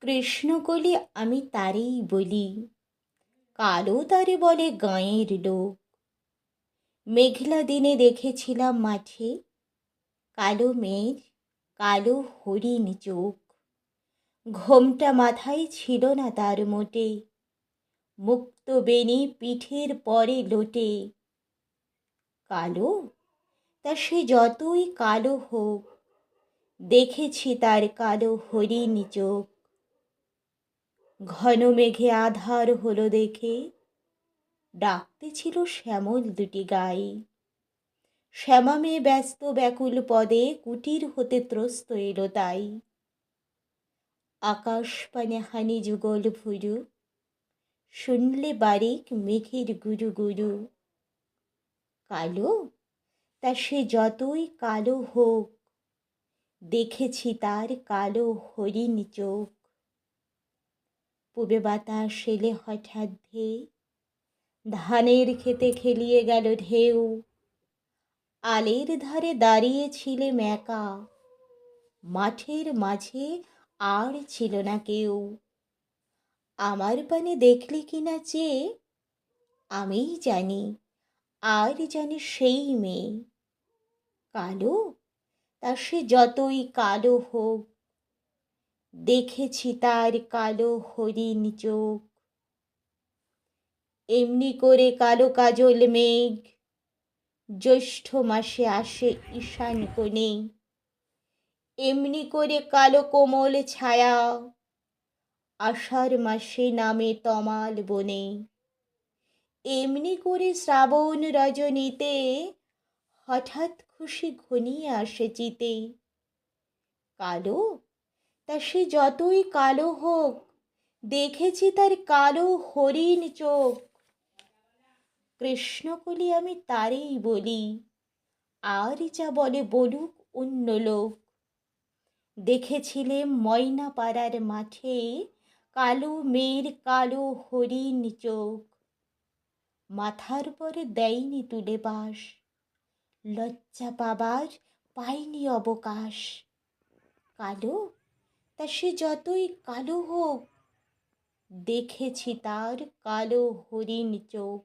কৃষ্ণকলি আমি তারেই বলি, কালো তারে বলে গাঁয়ের লোক। মেঘলা দিনে দেখেছিলাম মাঠে, কালো মেঘ, কালো হরিণ চোখ। ঘোমটা মাথায় ছিল না তার মোটে, মুক্ত বেণী পিঠের পরে লোটে। কালো, তা সে যতই কালো হোক, দেখেছি তার কালো হরিণ চোখ। ঘন মেঘে আধার হলো দেখে, ডাকতে ছিল শ্যামল দুটি গাই। শ্যামা মেয়ে ব্যস্ত ব্যাকুল পদে কুটির হতে ত্রস্ত এলো তাই। আকাশ পানে হানি যুগল ভুরু, শুনলে বারিক মেঘের গুরু গুরু। কালো, তা সে যতই কালো হোক, দেখেছি তার কালো হরিণ চোখ। পূবে বাতাস এলে হঠাৎ ধেয়ে, ধানের খেতে খেলিয়ে গেল ঢেউ। আলের ধারে দাঁড়িয়েছিলেম একা, মাঠের মাঝে আর ছিল না কেউ। আমার পানে দেখলে কিনা চেয়ে, আমিই জানি, আর জানি সেই মেয়ে। কালো, তা সে যতই কালো হোক, দেখেছি তার কালো হরিণ চোখ। এমনি করে কালো কাজল মেঘ, জ্যৈষ্ঠ মাসে আসে ঈশান কোণে। এমনি করে কালো কোমল ছায়া, আষাঢ় মাসে নামে তমাল বনে। এমনি করে শ্রাবণ রজনীতে, হঠাৎ খুশি ঘনিয়ে আসে চিতে। কালো, তা সে যতই কালো হোক, দেখেছি তার কালো হরিণ চোখ। কৃষ্ণকলি আমি তারেই বলি, আর যা বলে বলুক অন্য লোক। দেখেছিলেম ময়না পাড়ার মাঠে, কালো মেয়ের কালো হরিণ চোখ। মাথার পরে দেয়নি তুলে বাস, লজ্জা পাবার পাইনি অবকাশ। কালো, তা সে যতই কালো হোক, দেখেছি তার কালো হরিণ চোখ।